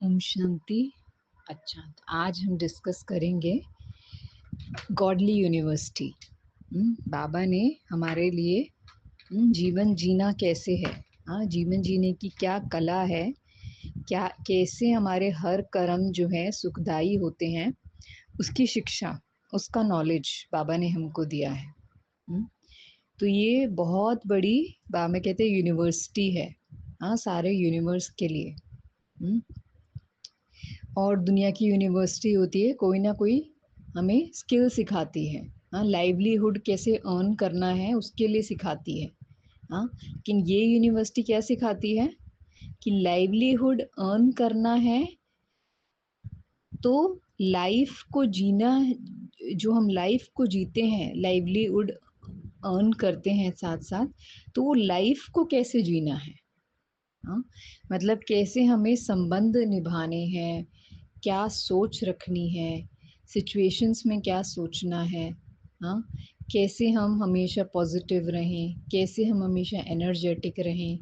ओम शांति। अच्छा, तो आज हम डिस्कस करेंगे गॉडली यूनिवर्सिटी। बाबा ने हमारे लिए जीवन जीना कैसे है, जीवन जीने की क्या कला है, क्या कैसे हमारे हर कर्म जो है सुखदाई होते हैं, उसकी शिक्षा, उसका नॉलेज बाबा ने हमको दिया है। तो ये बहुत बड़ी बाबा कहते हैं यूनिवर्सिटी है, सारे यूनिवर्स के लिए। और दुनिया की यूनिवर्सिटी होती है, कोई ना कोई हमें स्किल सिखाती है। लाइवलीहुड कैसे अर्न करना है उसके लिए सिखाती है। लेकिन ये यूनिवर्सिटी क्या सिखाती है कि लाइवलीहुड अर्न करना है तो लाइफ को जीना, जो हम लाइफ को जीते हैं, लाइवलीहुड अर्न करते हैं साथ साथ, तो वो लाइफ को कैसे जीना है। मतलब कैसे हमें संबंध निभाने हैं, क्या सोच रखनी है, सिचुएशंस में क्या सोचना है, हाँ, कैसे हम हमेशा पॉजिटिव रहें, कैसे हम हमेशा एनर्जेटिक रहें,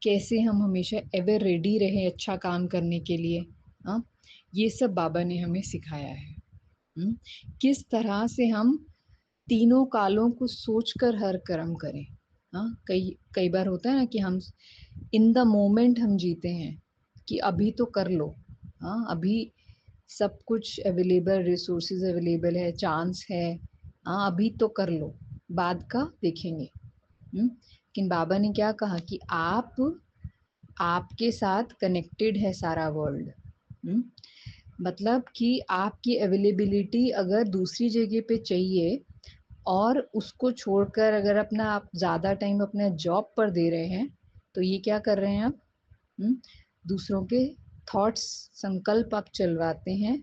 कैसे हम हमेशा एवर रेडी रहें अच्छा काम करने के लिए। हाँ, ये सब बाबा ने हमें सिखाया है। किस तरह से हम तीनों कालों को सोचकर हर कर्म करें। हाँ, कई कई बार होता है ना कि हम इन द मोमेंट हम जीते हैं कि अभी तो कर लो। हाँ, अभी सब कुछ अवेलेबल, रिसोर्सेज अवेलेबल है, चांस है। हाँ, अभी तो कर लो, बाद का देखेंगे। लेकिन बाबा ने क्या कहा कि आपके साथ कनेक्टेड है सारा वर्ल्ड। मतलब कि आपकी अवेलेबिलिटी अगर दूसरी जगह पे चाहिए और उसको छोड़कर अगर अपना आप ज़्यादा टाइम अपने जॉब पर दे रहे हैं, तो ये क्या कर रहे हैं आप? दूसरों के थॉट्स, संकल्प आप चलवाते हैं।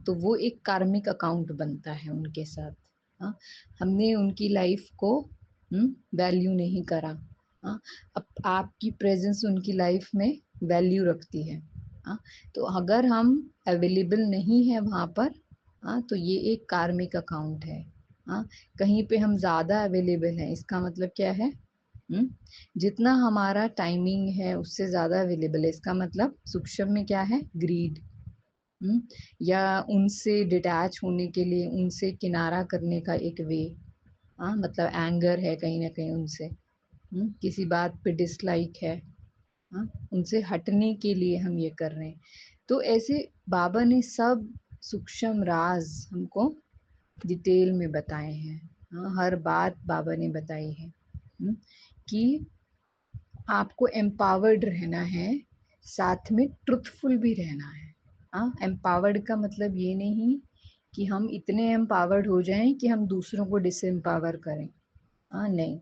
तो वो एक कार्मिक अकाउंट बनता है उनके साथ। हमने उनकी लाइफ को वैल्यू नहीं करा। अब आपकी प्रेजेंस उनकी लाइफ में वैल्यू रखती है। तो अगर हम अवेलेबल नहीं है वहाँ पर, तो ये एक कार्मिक अकाउंट है। कहीं पे हम ज़्यादा अवेलेबल हैं, इसका मतलब क्या है? जितना हमारा टाइमिंग है उससे ज़्यादा अवेलेबल है, इसका मतलब सूक्ष्म में क्या है? ग्रीड। या उनसे डिटैच होने के लिए, उनसे किनारा करने का एक वे। मतलब एंगर है कहीं ना कहीं उनसे, किसी बात पे डिसलाइक है। उनसे हटने के लिए हम ये कर रहे हैं। तो ऐसे बाबा ने सब सूक्ष्म राज हमको डिटेल में बताए हैं। हर बात बाबा ने बताई है। कि आपको एम्पावर्ड रहना है, साथ में ट्रुथफुल भी रहना है। एम्पावर्ड का मतलब ये नहीं कि हम इतने एम्पावर्ड हो जाएं कि हम दूसरों को डिसएम्पावर करें। नहीं,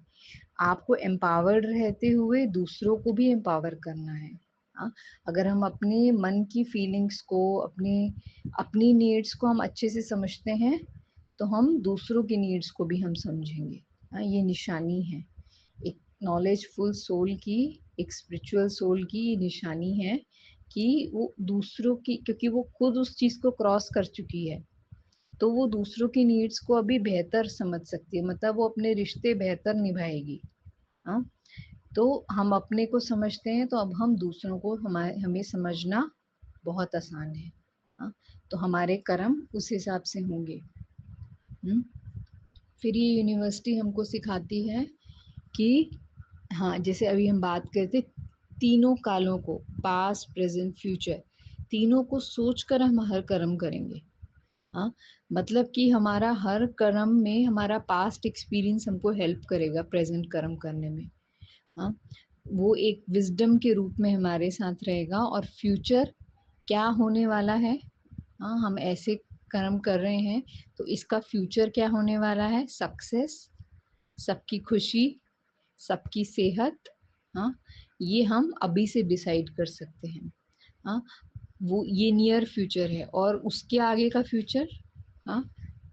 आपको एम्पावर्ड रहते हुए दूसरों को भी एम्पावर करना है। अगर हम अपने मन की फीलिंग्स को, अपनी नीड्स को हम अच्छे से समझते हैं, तो हम दूसरों की नीड्स को भी हम समझेंगे। ये निशानी है एक नॉलेजफुल सोल की, एक स्पिरिचुअल सोल की। ये निशानी है कि वो दूसरों की, क्योंकि वो खुद उस चीज़ को क्रॉस कर चुकी है, तो वो दूसरों की नीड्स को अभी बेहतर समझ सकती है। मतलब वो अपने रिश्ते बेहतर निभाएगी। हाँ, तो हम अपने को समझते हैं, तो अब हम दूसरों को हमें समझना बहुत आसान है। हाँ, तो हमारे कर्म उस हिसाब से होंगे। फिर ये यूनिवर्सिटी हमको सिखाती है कि हाँ, जैसे अभी हम बात करते तीनों कालों को, पास्ट, प्रेजेंट, फ्यूचर, तीनों को सोचकर हम हर कर्म करेंगे। मतलब कि हमारा हर कर्म में हमारा पास्ट एक्सपीरियंस हमको हेल्प करेगा प्रेजेंट कर्म करने में। वो एक विजडम के रूप में हमारे साथ रहेगा। और फ्यूचर क्या होने वाला है, हम ऐसे कर्म कर रहे हैं तो इसका फ्यूचर क्या होने वाला है? सक्सेस, सबकी खुशी, सबकी सेहत। ये हम अभी से डिसाइड कर सकते हैं। वो ये नियर फ्यूचर है। और उसके आगे का फ्यूचर,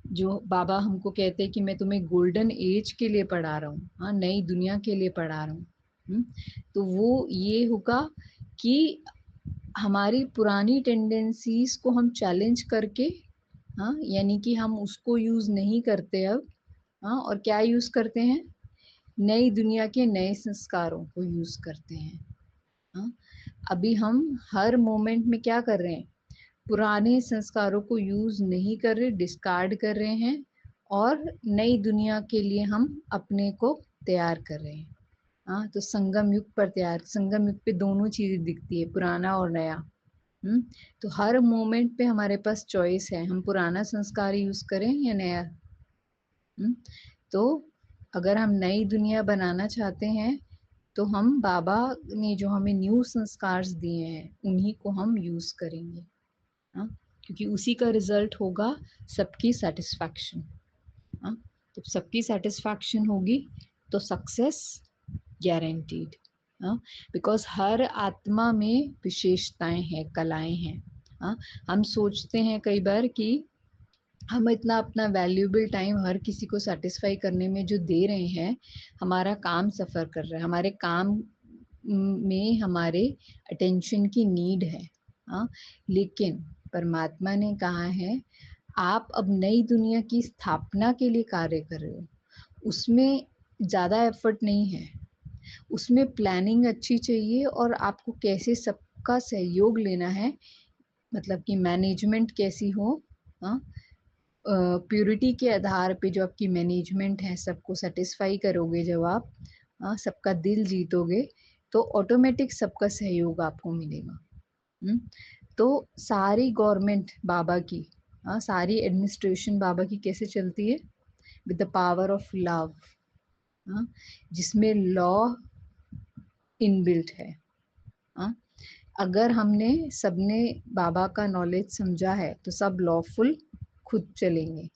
जो बाबा हमको कहते हैं कि मैं तुम्हें गोल्डन एज के लिए पढ़ा रहा हूँ, नई दुनिया के लिए पढ़ा रहा हूँ। तो वो ये होगा कि हमारी पुरानी टेंडेंसीज को हम चैलेंज करके, यानी कि हम उसको यूज नहीं करते अब। और क्या यूज करते हैं? नई दुनिया के नए संस्कारों को यूज करते हैं। अभी हम हर मोमेंट में क्या कर रहे हैं, पुराने संस्कारों को यूज नहीं कर रहे, डिस्कार्ड कर रहे हैं और नई दुनिया के लिए हम अपने को तैयार कर रहे हैं। हाँ, तो संगम युग पर तैयार, संगम युग पे दोनों चीजें दिखती है, पुराना और नया। तो हर मोमेंट पे हमारे पास चॉइस है, हम पुराना संस्कार यूज करें या नया। तो अगर हम नई दुनिया बनाना चाहते हैं तो हम बाबा ने जो हमें न्यू संस्कार दिए हैं उन्हीं को हम यूज करेंगे। हाँ, क्योंकि उसी का रिजल्ट होगा सबकी सेटिस्फैक्शन। हाँ, जब सबकी सेटिस्फैक्शन होगी तो सक्सेस गारंटीड। हाँ, बिकॉज हर आत्मा में विशेषताएं हैं, कलाएं हैं। हाँ, हम सोचते हैं कई बार कि हम इतना अपना वैल्यूएबल टाइम हर किसी को सेटिस्फाई करने में जो दे रहे हैं, हमारा काम सफ़र कर रहा है, हमारे काम में हमारे अटेंशन की नीड है। हाँ, लेकिन परमात्मा ने कहा है आप अब नई दुनिया की स्थापना के लिए कार्य कर रहे हो, उसमें ज़्यादा एफर्ट नहीं है, उसमें प्लानिंग अच्छी चाहिए और आपको कैसे सबका सहयोग लेना है, मतलब कि मैनेजमेंट कैसी हो। हाँ, प्योरिटी के आधार पे जो आपकी मैनेजमेंट है, सबको सेटिस्फाई करोगे जब आप, सबका दिल जीतोगे तो ऑटोमेटिक सबका सहयोग आपको मिलेगा। तो सारी गवर्नमेंट बाबा की, सारी एडमिनिस्ट्रेशन बाबा की कैसे चलती है, with the power of love, जिसमें लॉ इनबिल्ट है। अगर हमने सबने बाबा का नॉलेज समझा है तो सब लॉफुल खुद चलेंगे।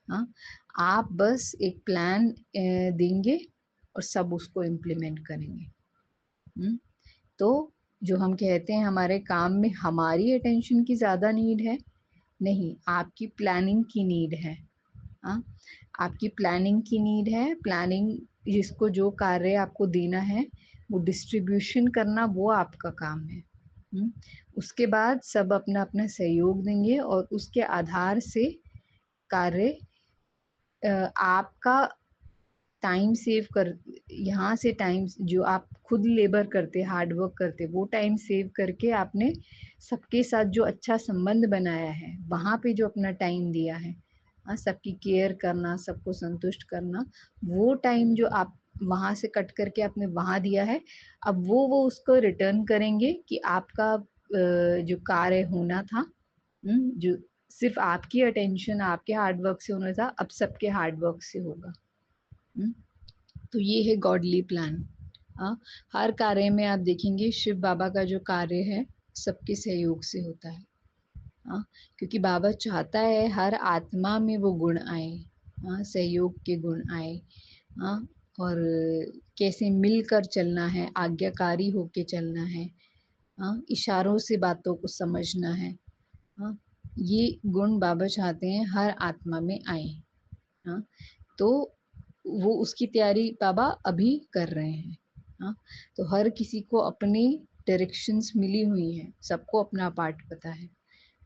हाँ, आप बस एक प्लान देंगे और सब उसको इम्प्लीमेंट करेंगे। तो जो हम कहते हैं हमारे काम में हमारी अटेंशन की ज़्यादा नीड है, नहीं, आपकी प्लानिंग की नीड है। हाँ, आपकी प्लानिंग की नीड है। प्लानिंग, जिसको जो कार्य आपको देना है वो डिस्ट्रीब्यूशन करना, वो आपका काम है। उसके बाद सब अपना अपना सहयोग देंगे और उसके आधार से कार्य आपका टाइम सेव कर, यहाँ से टाइम जो आप खुद लेबर करते, हार्ड वर्क करते, वो टाइम सेव करके आपने सबके साथ जो अच्छा संबंध बनाया है, वहाँ पे जो अपना टाइम दिया है, सबकी केयर करना, सबको संतुष्ट करना, वो टाइम जो आप वहाँ से कट करके आपने वहाँ दिया है, अब वो उसको रिटर्न करेंगे कि आपका जो कार्य होना था, जो सिर्फ आपकी अटेंशन, आपके हार्डवर्क से होना था, अब सबके हार्डवर्क से होगा। तो ये है गॉडली प्लान। हर कार्य में आप देखेंगे शिव बाबा का जो कार्य है सबके सहयोग से होता है। क्योंकि बाबा चाहता है हर आत्मा में वो गुण आए, सहयोग के गुण आए, और कैसे मिलकर चलना है, आज्ञाकारी होके चलना है, इशारों से बातों को समझना है। ये गुण बाबा चाहते हैं हर आत्मा में आए। तो वो उसकी तैयारी बाबा अभी कर रहे हैं। तो हर किसी को अपनी डायरेक्शंस मिली हुई हैं, सबको अपना पार्ट पता है।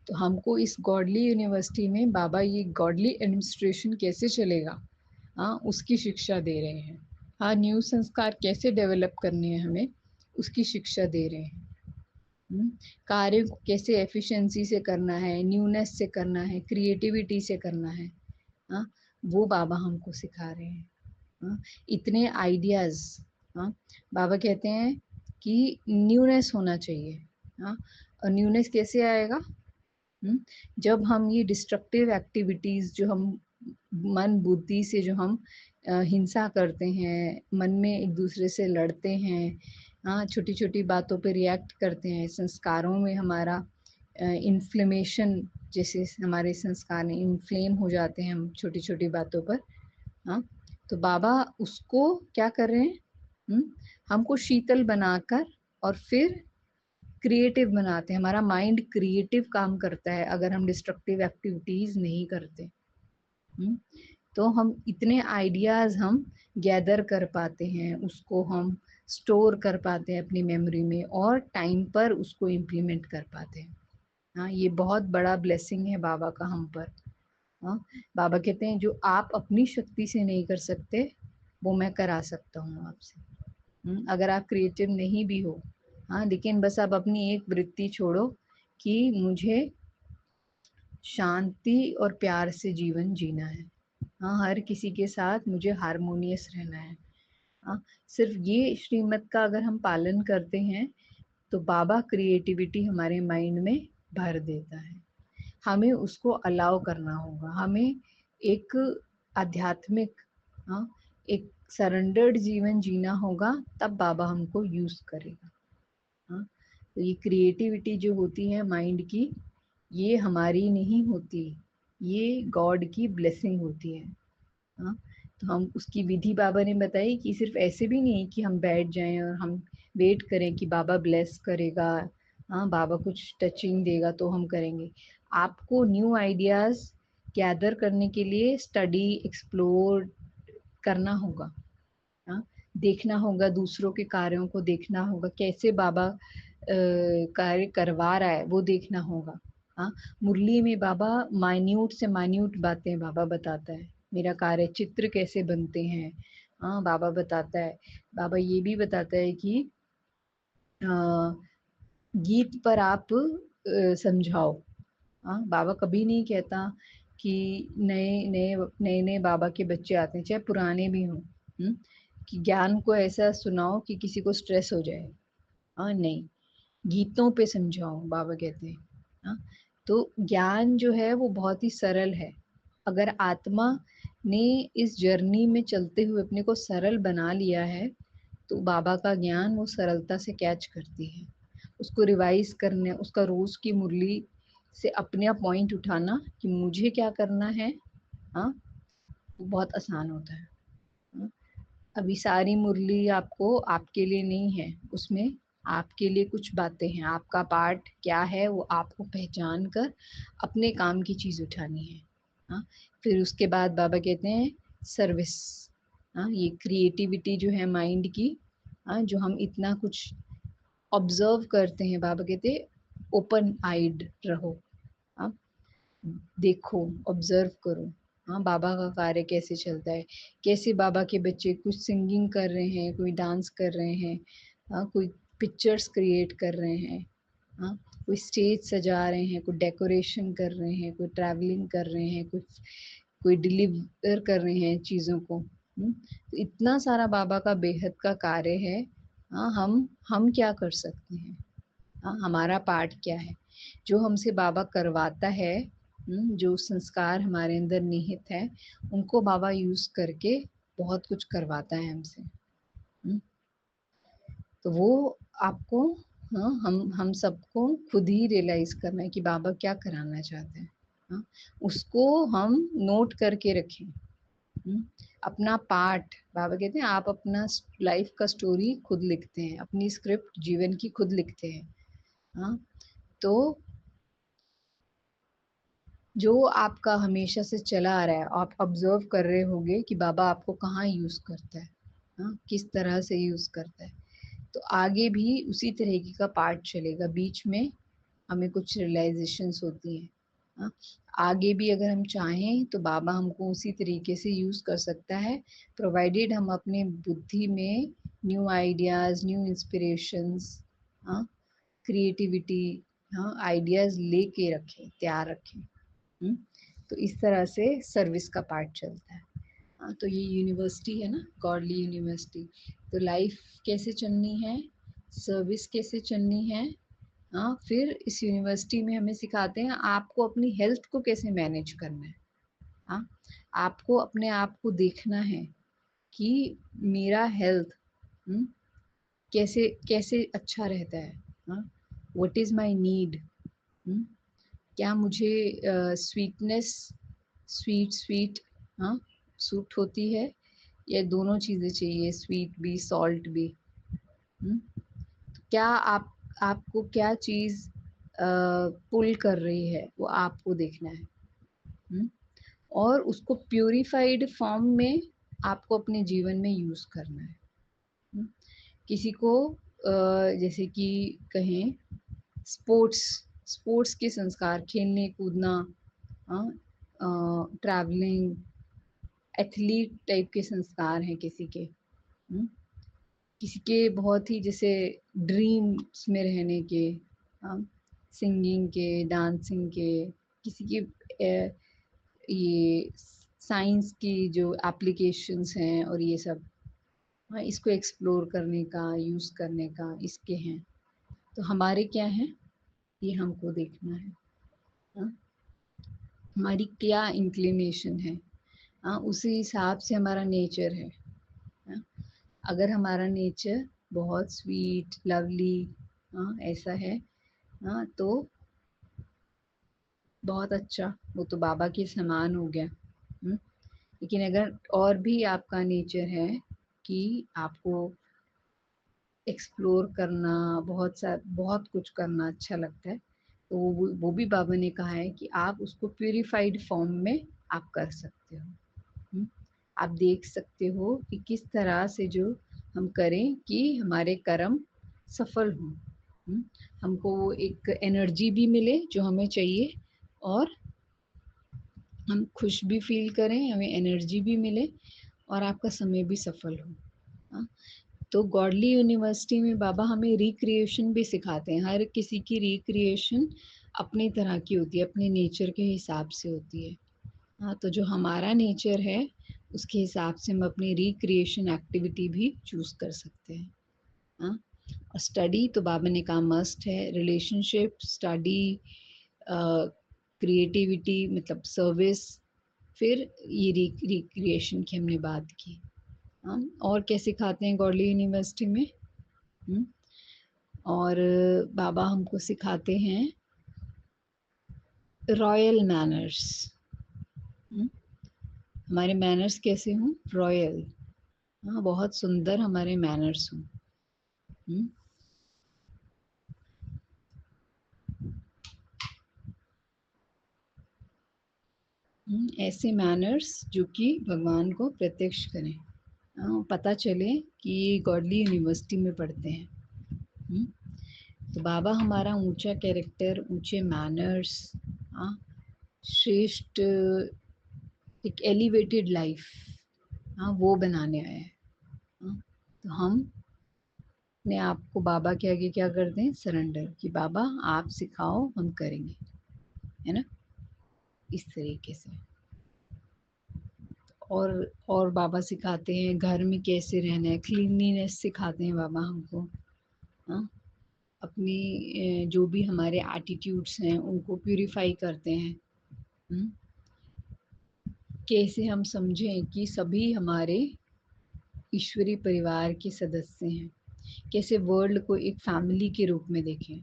तो हमको इस गॉडली यूनिवर्सिटी में बाबा ये गॉडली एडमिनिस्ट्रेशन कैसे चलेगा, उसकी शिक्षा दे रहे हैं। न्यू संस्कार कैसे डेवलप करने हैं हमें, उसकी शिक्षा दे रहे हैं। कार्य को कैसे एफिशिएंसी से करना है, न्यूनेस से करना है, क्रिएटिविटी से करना है, वो बाबा हमको सिखा रहे हैं। इतने आइडियाज, बाबा कहते हैं कि न्यूनेस होना चाहिए। और न्यूनेस कैसे आएगा, जब हम ये डिस्ट्रक्टिव एक्टिविटीज जो हम मन बुद्धि से जो हम हिंसा करते हैं, मन में एक दूसरे से लड़ते हैं, छोटी छोटी बातों पे रिएक्ट करते हैं, संस्कारों में हमारा इन्फ्लेमेशन, जैसे हमारे संस्कार में इन्फ्लेम हो जाते हैं हम छोटी छोटी बातों पर। तो बाबा उसको क्या कर रहे हैं, हमको शीतल बनाकर और फिर क्रिएटिव बनाते हैं। हमारा माइंड क्रिएटिव काम करता है अगर हम डिस्ट्रक्टिव एक्टिविटीज नहीं करते। तो हम इतने आइडियाज हम गैदर कर पाते हैं, उसको हम स्टोर कर पाते हैं अपनी मेमोरी में और टाइम पर उसको इम्प्लीमेंट कर पाते हैं। ये बहुत बड़ा ब्लेसिंग है बाबा का हम पर। बाबा कहते हैं जो आप अपनी शक्ति से नहीं कर सकते वो मैं करा सकता हूँ आपसे। अगर आप क्रिएटिव नहीं भी हो हाँ, लेकिन बस आप अपनी एक वृत्ति छोड़ो कि मुझे शांति और प्यार से जीवन जीना है। हाँ, हर किसी के साथ मुझे हार्मोनियस रहना है। हाँ, सिर्फ ये श्रीमत का अगर हम पालन करते हैं तो बाबा क्रिएटिविटी हमारे माइंड में भर देता है। हमें उसको अलाउ करना होगा। हमें एक आध्यात्मिक, हाँ, एक सरेंडर्ड जीवन जीना होगा, तब बाबा हमको यूज करेगा। हाँ, तो ये क्रिएटिविटी जो होती है माइंड की, ये हमारी नहीं होती, ये गॉड की ब्लेसिंग होती है। हाँ, तो हम उसकी विधि बाबा ने बताई कि सिर्फ ऐसे भी नहीं कि हम बैठ जाएं और हम वेट करें कि बाबा ब्लेस करेगा, हाँ, बाबा कुछ टचिंग देगा तो हम करेंगे। आपको न्यू आइडियाज गैदर करने के लिए स्टडी एक्सप्लोर करना होगा। हाँ, देखना होगा, दूसरों के कार्यों को देखना होगा, कैसे बाबा कार्य करवा रहा है वो देखना होगा। हाँ, मुरली में बाबा माइन्यूट से माइन्यूट बातें बाबा बताता है। मेरा कार्य चित्र कैसे बनते हैं, हाँ, बाबा बताता है। बाबा ये भी बताता है कि गीत पर आप समझाओ। हाँ, बाबा कभी नहीं कहता कि नए नए नए नए बाबा के बच्चे आते हैं, चाहे पुराने भी हों, कि ज्ञान को ऐसा सुनाओ कि किसी को स्ट्रेस हो जाए। हाँ, नहीं, गीतों पे समझाओ, बाबा कहते हैं। हाँ, तो ज्ञान जो है वो बहुत ही सरल है। अगर आत्मा ने इस जर्नी में चलते हुए अपने को सरल बना लिया है, तो बाबा का ज्ञान वो सरलता से कैच करती है। उसको रिवाइज करने, उसका रोज की मुरली से अपने आप पॉइंट उठाना कि मुझे क्या करना है, हाँ, वो बहुत आसान होता है। हाँ? अभी सारी मुरली आपको आपके लिए नहीं है, उसमें आपके लिए कुछ बातें हैं। आपका पार्ट क्या है वो आपको पहचान कर अपने काम की चीज उठानी है। हाँ, फिर उसके बाद बाबा कहते हैं सर्विस। हाँ, ये क्रिएटिविटी जो है माइंड की, हाँ, जो हम इतना कुछ ऑब्जर्व करते हैं, बाबा कहते हैं ओपन आइड रहो। हाँ, देखो, ऑब्जर्व करो। हाँ, बाबा का कार्य कैसे चलता है, कैसे बाबा के बच्चे कुछ सिंगिंग कर रहे हैं, कोई डांस कर रहे हैं, हाँ, कोई पिक्चर्स क्रिएट कर रहे हैं, हाँ, कोई स्टेज सजा रहे हैं, कोई डेकोरेशन कर रहे हैं, कोई ट्रैवलिंग कर रहे हैं, कुछ कोई डिलीवर कर रहे हैं चीज़ों को। तो इतना सारा बाबा का बेहद का कार्य है। हाँ, हम क्या कर सकते हैं, हाँ, हमारा पार्ट क्या है, जो हमसे बाबा करवाता है, जो संस्कार हमारे अंदर निहित है, उनको बाबा यूज करके बहुत कुछ करवाता है हमसे। तो वो आपको, हाँ, हम सबको खुद ही रियलाइज करना है कि बाबा क्या कराना चाहते हैं। हाँ, उसको हम नोट करके रखें। अपना पार्ट, बाबा कहते हैं आप अपना लाइफ का स्टोरी खुद लिखते हैं, अपनी स्क्रिप्ट जीवन की खुद लिखते हैं। हाँ, तो जो आपका हमेशा से चला आ रहा है, आप ऑब्जर्व कर रहे होंगे कि बाबा आपको कहाँ यूज करता है, हाँ, किस तरह से यूज करता है। तो आगे भी उसी तरीके का पार्ट चलेगा। बीच में हमें कुछ रियलाइजेशंस होती हैं। हाँ, आगे भी अगर हम चाहें तो बाबा हमको उसी तरीके से यूज कर सकता है, प्रोवाइडेड हम अपने बुद्धि में न्यू आइडियाज, न्यू इंस्पिरेशंस, हाँ, क्रिएटिविटी, हाँ, आइडियाज लेके रखें, तैयार रखें। हम्म, तो इस तरह से सर्विस का पार्ट चलता है। हाँ, तो ये यूनिवर्सिटी है ना, गॉडली यूनिवर्सिटी। तो लाइफ कैसे चलनी है, सर्विस कैसे चलनी है। हाँ, फिर इस यूनिवर्सिटी में हमें सिखाते हैं आपको अपनी हेल्थ को कैसे मैनेज करना है। हाँ, आपको अपने आप को देखना है कि मेरा हेल्थ कैसे कैसे अच्छा रहता है। हाँ, व्हाट इज माय नीड। क्या मुझे स्वीटनेस, स्वीट स्वीट, हाँ, सूट होती है, या दोनों चीज़ें चाहिए, स्वीट भी सॉल्ट भी। हम्म, क्या आपको क्या चीज़ पुल कर रही है वो आपको देखना है। हम्म, और उसको प्यूरिफाइड फॉर्म में आपको अपने जीवन में यूज करना है। हम्म, किसी को जैसे कि कहें स्पोर्ट्स, स्पोर्ट्स के संस्कार, खेलने कूदना, हाँ, ट्रैवलिंग, एथलीट टाइप के संस्कार हैं किसी के। हम्म, किसी के बहुत ही जैसे ड्रीम्स में रहने के, सिंगिंग के, डांसिंग के, किसी के ये साइंस की जो एप्लीकेशंस हैं और ये सब, हाँ, इसको एक्सप्लोर करने का, यूज़ करने का, इसके हैं। तो हमारे क्या हैं, ये हमको देखना है। हाँ, हमारी क्या इंक्लिनेशन है, हाँ, उसी हिसाब से हमारा नेचर है। हाँ, अगर हमारा नेचर बहुत स्वीट, लवली, हाँ, ऐसा है, हाँ, तो बहुत अच्छा, वो तो बाबा के समान हो गया। लेकिन अगर और भी आपका नेचर है कि आपको एक्सप्लोर करना, बहुत कुछ करना अच्छा लगता है, तो वो भी बाबा ने कहा है कि आप उसको प्यूरिफाइड फॉर्म में आप कर सकते हो। आप देख सकते हो कि किस तरह से जो हम करें कि हमारे कर्म सफल हों, हमको वो एक एनर्जी भी मिले जो हमें चाहिए, और हम खुश भी फील करें, हमें एनर्जी भी मिले, और आपका समय भी सफल हो। हाँ, तो गॉडली यूनिवर्सिटी में बाबा हमें रिक्रिएशन भी सिखाते हैं। हर किसी की रिक्रिएशन अपनी तरह की होती है, अपने नेचर के हिसाब से होती है। हाँ, तो जो हमारा नेचर है उसके हिसाब से हम अपनी रिक्रिएशन एक्टिविटी भी चूज कर सकते हैं। हाँ, और स्टडी तो बाबा ने कहा मस्ट है, रिलेशनशिप, स्टडी, क्रिएटिविटी, मतलब सर्विस, फिर ये रिक्रिएशन की हमने बात की। हाँ, और क्या सिखाते हैं गॉडली यूनिवर्सिटी में? और बाबा हमको सिखाते हैं रॉयल मैनर्स। हमारे मैनर्स कैसे हों? रॉयल, हाँ, बहुत सुंदर हमारे मैनर्स हों। ऐसे मैनर्स जो कि भगवान को प्रत्यक्ष करें, पता चले कि ये गॉडली यूनिवर्सिटी में पढ़ते हैं। तो बाबा हमारा ऊंचा कैरेक्टर, ऊंचे मैनर्स, श्रेष्ठ एक एलिवेटेड लाइफ, हाँ, वो बनाने आया है। तो हम अपने आप को बाबा के आगे क्या करते हैं? सरेंडर, कि बाबा आप सिखाओ, हम करेंगे, है ना, इस तरीके से। और बाबा सिखाते हैं घर में कैसे रहना है, क्लीनलीनेस सिखाते हैं बाबा हमको। हाँ, अपनी जो भी हमारे एटीट्यूड्स हैं उनको प्यूरिफाई करते हैं। कैसे हम समझें कि सभी हमारे ईश्वरीय परिवार के सदस्य हैं, कैसे वर्ल्ड को एक फैमिली के रूप में देखें,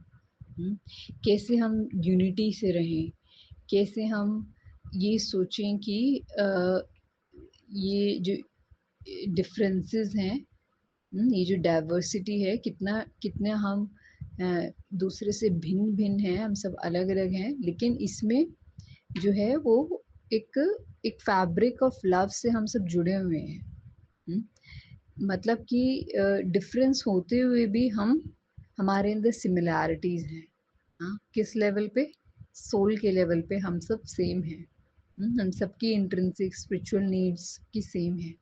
कैसे हम यूनिटी से रहें, कैसे हम ये सोचें कि ये जो डिफरेंसेस हैं, ये जो डाइवर्सिटी है, कितना कितना हम दूसरे से भिन्न भिन्न हैं, हम सब अलग अलग हैं, लेकिन इसमें जो है वो एक एक फैब्रिक ऑफ लव से हम सब जुड़े हुए हैं। मतलब कि डिफरेंस होते हुए भी हम, हमारे अंदर सिमिलैरिटीज हैं। हाँ, किस लेवल पे? सोल के लेवल पे हम सब सेम हैं। हम सबकी इंट्रिंसिक स्पिरिचुअल नीड्स की सेम है,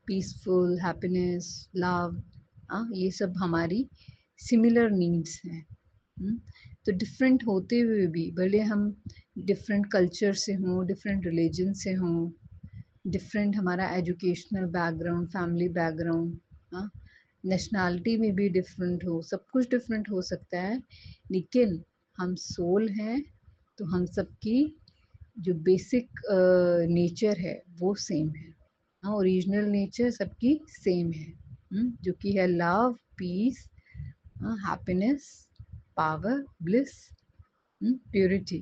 पीसफुल, हैप्पीनेस, लव, ये सब हमारी सिमिलर नीड्स हैं। तो डिफरेंट होते हुए भी, भले हम डिफरेंट कल्चर से हों, डिफरेंट रिलीजन से हों, डिफरेंट हमारा एजुकेशनल बैकग्राउंड, फैमिली बैकग्राउंड, हाँ, नेशनैलिटी में भी डिफरेंट हो, सब कुछ डिफरेंट हो सकता है, लेकिन हम सोल हैं, तो हम सबकी जो बेसिक नेचर है वो सेम है। हाँ, ओरिजिनल नेचर सबकी सेम है, जो कि है love, peace, happiness, power, bliss, purity.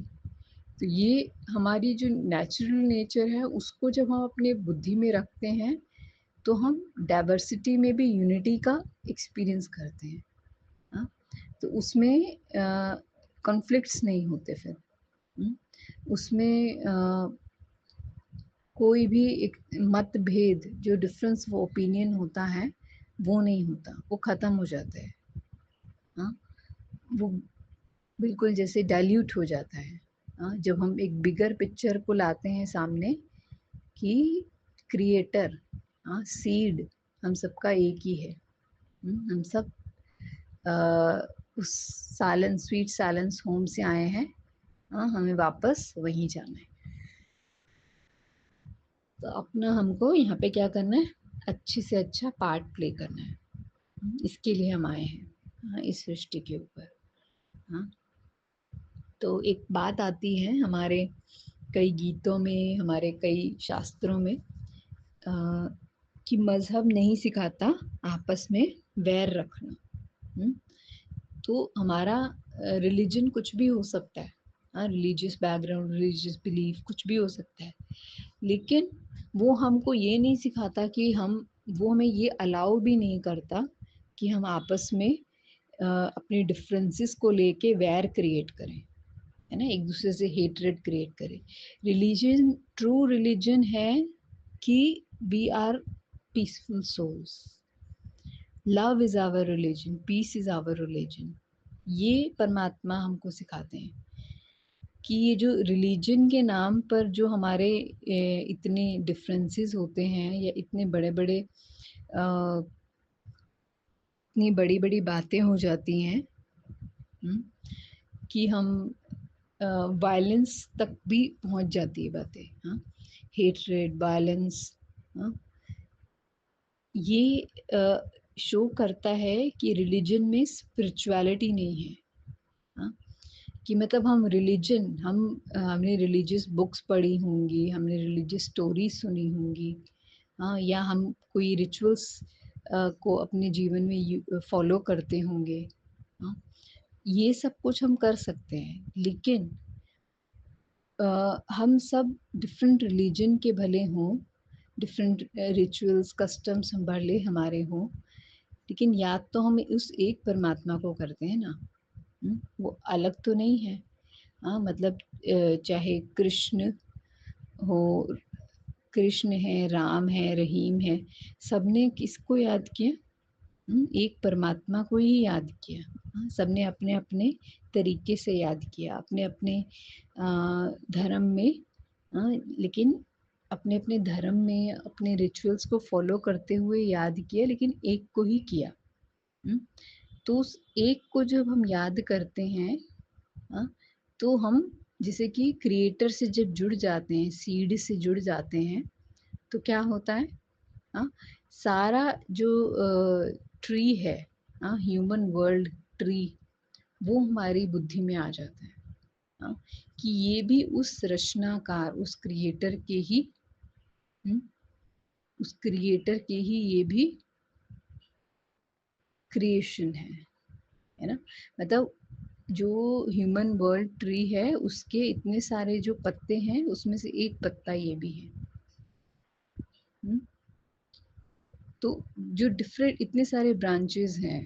तो ये हमारी जो नेचुरल नेचर है उसको जब हम अपने बुद्धि में रखते हैं तो हम डाइवर्सिटी में भी यूनिटी का एक्सपीरियंस करते हैं। हाँ, तो उसमें कॉन्फ्लिक्ट्स नहीं होते फिर। उसमें कोई भी एक मतभेद, जो डिफरेंस ऑफ ओपिनियन होता है वो नहीं होता, वो ख़त्म हो जाता है। हाँ, वो बिल्कुल जैसे डाइल्यूट हो जाता है। हाँ, जब हम एक बिगर पिक्चर को लाते हैं सामने कि क्रिएटर, हाँ, सीड हम सबका एक ही है, हम सब उस साइलेंस स्वीट साइलेंस होम से आए हैं, हमें वापस वहीं जाना है। तो अपना हमको यहाँ पे क्या करना है, अच्छे से अच्छा पार्ट प्ले करना है। इसके लिए हम आए हैं, इस सृष्टि के ऊपर। हाँ, तो एक बात आती है हमारे कई गीतों में, हमारे कई शास्त्रों में, कि मजहब नहीं सिखाता आपस में वैर रखना। तो हमारा रिलीजन कुछ भी हो सकता है, रिलीजियस बैकग्राउंड, रिलीजियस बिलीफ कुछ भी हो सकता है, लेकिन वो हमको ये नहीं सिखाता कि वो हमें ये अलाउ भी नहीं करता कि हम आपस में अपने डिफरेंसेस को लेके वैर क्रिएट करें, है ना, एक दूसरे से हेट्रेड क्रिएट करें। रिलीजन, ट्रू रिलीजन है कि we are peaceful souls, love is our religion, peace is our religion. ये परमात्मा हमको सिखाते हैं कि ये जो रिलीजन के नाम पर जो हमारे इतने डिफरेंसेस होते हैं, या इतने बड़े बड़े इतनी बड़ी बड़ी बातें हो जाती हैं, कि हम वायलेंस तक भी पहुंच जाती है बातें, हेट्रेड, वायलेंस। ये शो करता है कि रिलीजन में स्पिरिचुअलिटी नहीं है। कि मतलब हम रिलीजन, हमने रिलीजियस बुक्स पढ़ी होंगी, हमने रिलीजियस स्टोरीज सुनी होंगी, या हम कोई रिचुअल्स को अपने जीवन में फॉलो करते होंगे। ये सब कुछ हम कर सकते हैं, लेकिन हम सब डिफरेंट रिलीजन के भले हों, डिफरेंट रिचुअल्स कस्टम्स हम भले हमारे हों, लेकिन याद तो हम उस एक परमात्मा को करते हैं ना। वो अलग तो नहीं है। मतलब चाहे कृष्ण हो, कृष्ण है, राम है, रहीम है, सबने किसको याद किया? एक परमात्मा को ही याद किया। सबने अपने अपने तरीके से याद किया, अपने अपने धर्म में, लेकिन अपने अपने धर्म में अपने रिचुअल्स को फॉलो करते हुए याद किया, लेकिन एक को ही किया। तो उस एक को जब हम याद करते हैं, तो हम जैसे कि क्रिएटर से जब जुड़ जाते हैं, सीड से जुड़ जाते हैं, तो क्या होता है, सारा जो ट्री है, ह्यूमन वर्ल्ड ट्री, वो हमारी बुद्धि में आ जाता है, कि ये भी उस रचनाकार, उस क्रिएटर के ही, उस क्रिएटर के ही ये भी क्रिएशन है ना। मतलब जो ह्यूमन वर्ल्ड ट्री है, उसके इतने सारे जो पत्ते हैं, उसमें से एक पत्ता ये भी है। तो जो डिफरेंट इतने सारे ब्रांचेस हैं,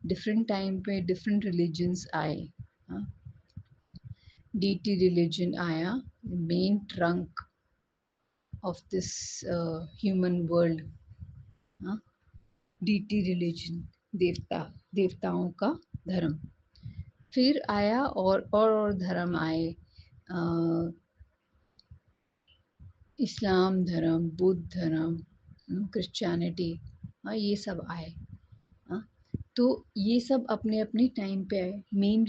डिफरेंट टाइम पे डिफरेंट रिलीजन्स आए, डीटी रिलीजन आया, main trunk of this human world, deity religion, देवताओं का धर्म। फिर आया और धर्म आए, इस्लाम धर्म, बुद्ध धर्म, क्रिश्चियनिटी, ये सब आए। तो ये सब अपने अपने टाइम पे आए। मेन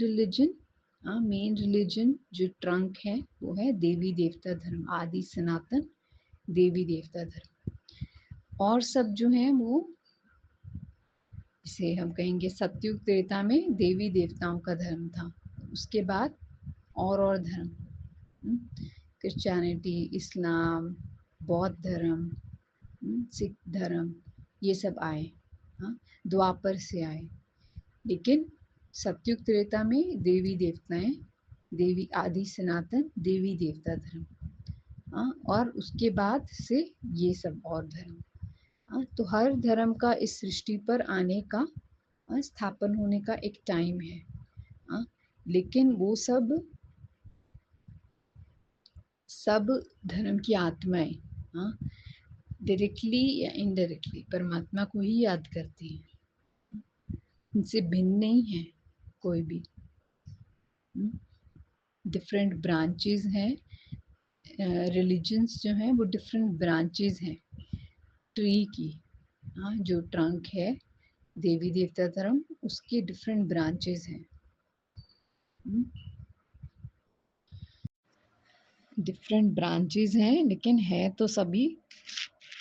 रिलीजन जो ट्रंक है वो है देवी देवता धर्म, आदि सनातन देवी देवता धर्म। और सब जो है वो, इसे हम कहेंगे सतयुग त्रेता में देवी देवताओं का धर्म था। उसके बाद और धर्म, क्रिश्चियनिटी, इस्लाम, बौद्ध धर्म, सिख धर्म, ये सब आए, द्वापर से आए। लेकिन सतयुग त्रेता में देवी देवताएं, देवी आदि सनातन देवी देवता धर्म, और उसके बाद से ये सब और धर्म। तो हर धर्म का इस सृष्टि पर आने का, स्थापन होने का एक टाइम है, लेकिन वो सब धर्म की आत्माएं, डायरेक्टली या इनडायरेक्टली परमात्मा को ही याद करती हैं, उनसे भिन्न नहीं है कोई भी। डिफरेंट ब्रांचेस हैं, रिलीजन्स जो हैं वो डिफरेंट ब्रांचेस हैं ट्री की। जो ट्रंक है देवी देवता धर्म, उसके डिफरेंट ब्रांचेस हैं। डिफरेंट ब्रांचेस हैं, लेकिन है तो सभी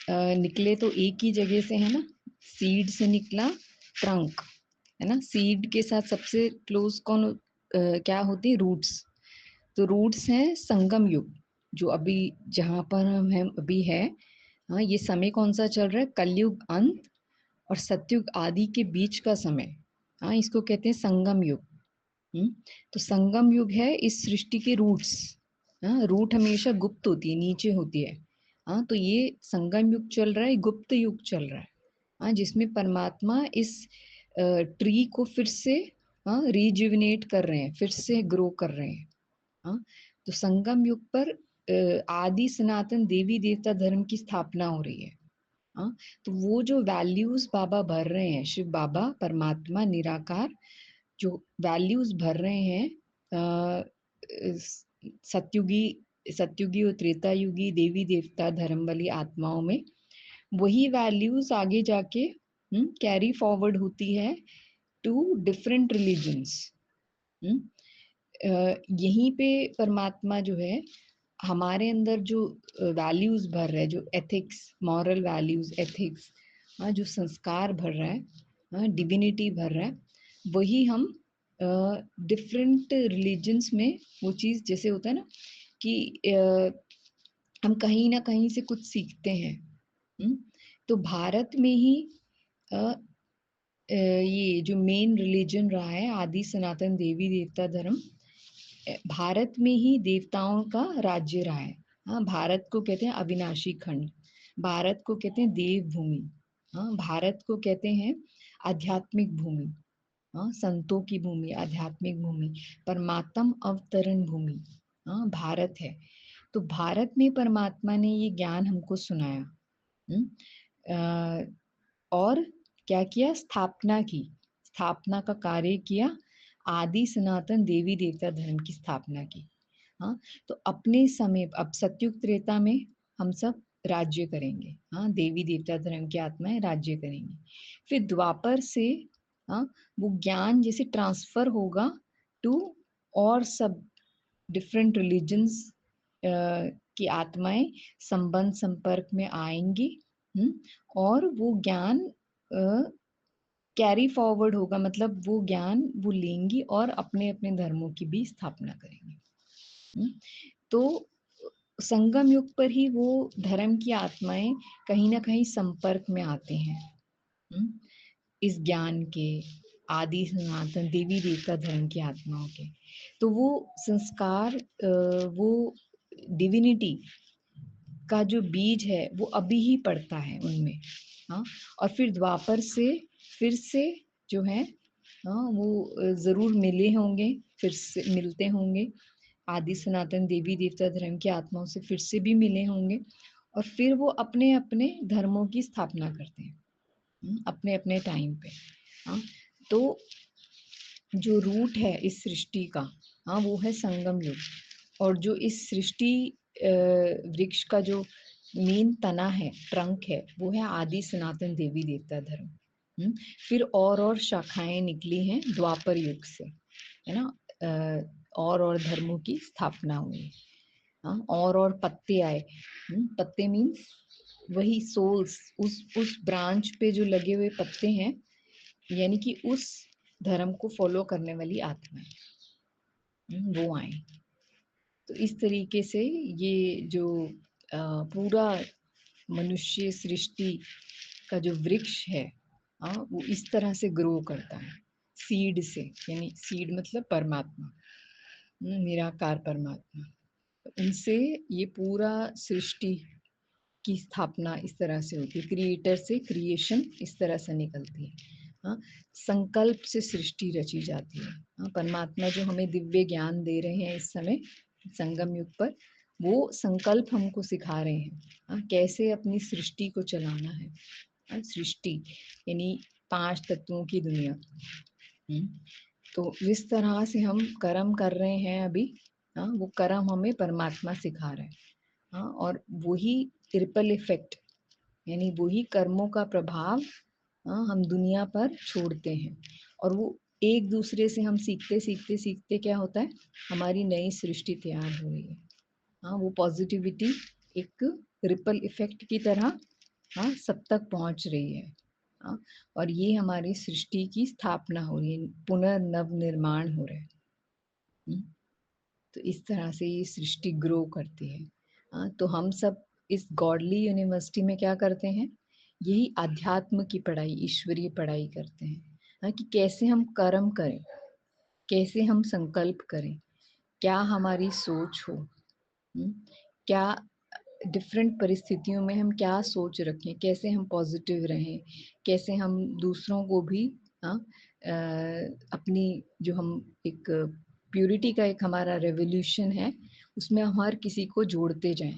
निकले तो एक ही जगह से है ना, सीड से निकला ट्रंक, है ना। सीड के साथ सबसे क्लोज कौन क्या होती है? रूट्स। तो रूट्स हैं संगम युग, जो अभी जहाँ पर हम हैं अभी है। हाँ, ये समय कौन सा चल रहा है? कलयुग अंत और सतयुग आदि के बीच का समय। हाँ, इसको कहते हैं संगम युग। तो संगम युग है इस सृष्टि के रूट्स। हाँ, रूट हमेशा गुप्त होती है, नीचे होती है। हाँ, तो ये संगम युग चल रहा है, गुप्त युग चल रहा है। हाँ, जिसमें परमात्मा इस ट्री को फिर से रिजुविनेट कर रहे हैं, फिर से ग्रो कर रहे हैं। हाँ, तो संगम युग पर आदि सनातन देवी देवता धर्म की स्थापना हो रही है। हाँ, तो वो जो वैल्यूज बाबा भर रहे हैं, शिव बाबा परमात्मा निराकार जो वैल्यूज भर रहे हैं सत्युगी सत्युगी और त्रेता युगी देवी देवता धर्म वाली आत्माओं में, वही वैल्यूज आगे जाके कैरी फॉरवर्ड होती है टू डिफरेंट रिलीजन्स। यहीं पे परमात्मा जो है हमारे अंदर जो वैल्यूज भर रहा है, जो एथिक्स, मॉरल वैल्यूज, एथिक्स, जो संस्कार भर रहा है, डिविनिटी भर रहा है, वही हम डिफरेंट रिलीजन्स में वो चीज़, जैसे होता है ना कि हम कहीं ना कहीं से कुछ सीखते हैं। तो भारत में ही ये जो मेन रिलीजन रहा है आदि सनातन देवी देवता धर्म, भारत में ही देवताओं का राज्य रहा है। हाँ, भारत को कहते हैं अविनाशी खंड, भारत को कहते हैं देव भूमि। हाँ, भारत को कहते हैं आध्यात्मिक भूमि। हाँ, संतों की भूमि, आध्यात्मिक भूमि, परमात्म अवतरण भूमि। हाँ, भारत है। तो भारत में परमात्मा ने ये ज्ञान हमको सुनाया। और क्या किया? स्थापना की, स्थापना का कार्य किया, आदि सनातन देवी देवता धर्म की स्थापना की। हाँ, तो अपने समय, अब सतयुग त्रेता में हम सब राज्य करेंगे। हाँ, देवी देवता धर्म की आत्माएं राज्य करेंगी। फिर द्वापर से हाँ, वो ज्ञान जैसे ट्रांसफर होगा टू और सब डिफरेंट रिलीजन्स की आत्माएं संबंध संपर्क में आएंगी। और वो ज्ञान कैरी फॉरवर्ड होगा, मतलब वो ज्ञान वो लेंगी और अपने अपने धर्मों की भी स्थापना करेंगे। तो संगम युग पर ही वो धर्म की आत्माएं कहीं ना कहीं संपर्क में आते हैं इस ज्ञान के, आदि सनातन देवी देवता धर्म की आत्माओं के। तो वो संस्कार, वो डिविनिटी का जो बीज है वो अभी ही पड़ता है उनमें। हाँ, और फिर द्वापर से फिर से जो है, हाँ, वो जरूर मिले होंगे, फिर से मिलते होंगे, आदि सनातन देवी देवता धर्म की आत्माओं से फिर से भी मिले होंगे, और फिर वो अपने अपने धर्मों की स्थापना करते हैं अपने अपने टाइम पे। हाँ, तो जो रूट है इस सृष्टि का, हाँ, वो है संगम युग। और जो इस सृष्टि वृक्ष का जो मेन तना है, ट्रंक है, वो है आदि सनातन देवी देवता धर्म। फिर और शाखाएं निकली हैं द्वापर युग से, है ना। और धर्मों की स्थापना हुई। हाँ, और पत्ते आए। पत्ते मीन्स वही सोल्स, उस ब्रांच पे जो लगे हुए पत्ते हैं, यानी कि उस धर्म को फॉलो करने वाली आत्माएं वो आए। तो इस तरीके से ये जो पूरा मनुष्य सृष्टि का जो वृक्ष है, वो इस तरह से ग्रो करता है, सीड से, यानी सीड मतलब परमात्मा, निराकार परमात्मा। उनसे ये पूरा सृष्टि की स्थापना इस तरह से होती है, क्रिएटर से क्रिएशन इस तरह से निकलती है। हाँ, संकल्प से सृष्टि रची जाती है। हाँ, परमात्मा जो हमें दिव्य ज्ञान दे रहे हैं इस समय संगम युग पर, वो संकल्प हमको सिखा रहे हैं। हाँ, कैसे अपनी सृष्टि को चलाना है। हाँ, सृष्टि यानी 5 तत्वों की दुनिया। तो जिस तरह से हम कर्म कर रहे हैं अभी, हाँ, वो कर्म हमें परमात्मा सिखा रहा है। हाँ, और वही ट्रिपल इफेक्ट, यानी वही कर्मों का प्रभाव हम दुनिया पर छोड़ते हैं और वो एक दूसरे से हम सीखते सीखते सीखते क्या होता है, हमारी नई सृष्टि तैयार हो रही है। वो पॉजिटिविटी एक रिपल इफेक्ट की तरह सब तक पहुंच रही है। और ये हमारी सृष्टि की स्थापना हो रही है, पुनर्नव निर्माण हो रहा है। हम्म, तो इस तरह से ये सृष्टि ग्रो करती है। तो हम सब इस गॉडली यूनिवर्सिटी में क्या करते हैं, यही अध्यात्म की पढ़ाई, ईश्वरीय पढ़ाई करते हैं। कि कैसे हम कर्म करें, कैसे हम संकल्प करें, क्या हमारी सोच हो, क्या डिफरेंट परिस्थितियों में हम क्या सोच रखें, कैसे हम पॉजिटिव रहें, कैसे हम दूसरों को भी अपनी जो हम एक प्यूरिटी का एक हमारा रेवोल्यूशन है, उसमें हम हर किसी को जोड़ते जाएं।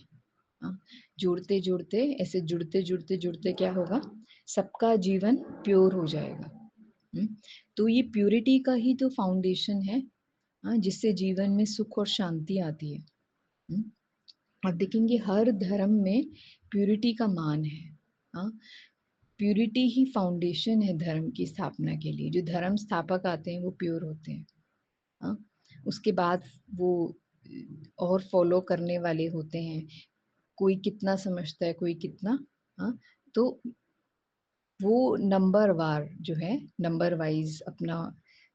जोड़ते जोड़ते ऐसे जुड़ते जुड़ते जुड़ते क्या होगा, सबका जीवन प्योर हो जाएगा। तो ये प्यूरिटी का ही तो फाउंडेशन है, जिससे जीवन में सुख और शांति आती है। आप देखेंगे हर धर्म में प्यूरिटी का मान है। हाँ, प्यूरिटी ही फाउंडेशन है धर्म की स्थापना के लिए। जो धर्म स्थापक आते हैं वो प्योर होते हैं। हाँ, उसके बाद वो और फॉलो करने वाले होते हैं, कोई कितना समझता है, कोई कितना। हाँ, तो वो नंबर वार जो है, नंबर वाइज अपना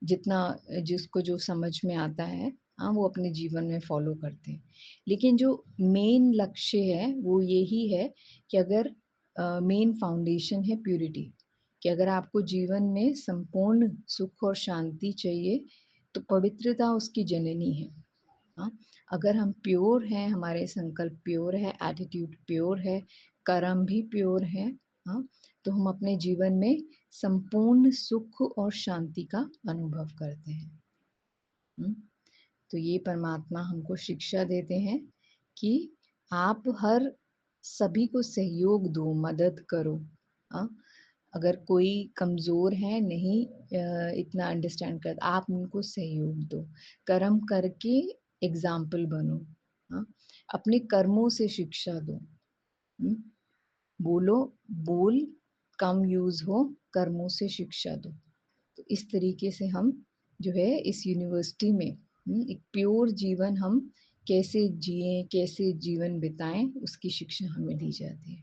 जितना जिसको जो समझ में आता है, वो अपने जीवन में फॉलो करते हैं। लेकिन जो मेन लक्ष्य है वो यही है कि अगर मेन फाउंडेशन है प्यूरिटी, कि अगर आपको जीवन में संपूर्ण सुख और शांति चाहिए तो पवित्रता उसकी जननी है। हाँ, अगर हम प्योर हैं, हमारे संकल्प प्योर है, एटीट्यूड प्योर है, कर्म भी प्योर है, हाँ, तो हम अपने जीवन में संपूर्ण सुख और शांति का अनुभव करते हैं। तो ये परमात्मा हमको शिक्षा देते हैं कि आप हर सभी को सहयोग दो, मदद करो। हाँ, अगर कोई कमजोर है, नहीं इतना अंडरस्टैंड कर, आप उनको सहयोग दो, कर्म करके एग्जाम्पल बनो। हाँ, अपने कर्मों से शिक्षा दो। बोलो, बोल कम यूज हो, कर्मों से शिक्षा दो। तो इस तरीके से हम जो है इस यूनिवर्सिटी में एक प्योर जीवन हम कैसे जिए, कैसे जीवन बिताएं, उसकी शिक्षा हमें दी जाती है।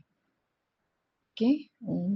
ओके। ओम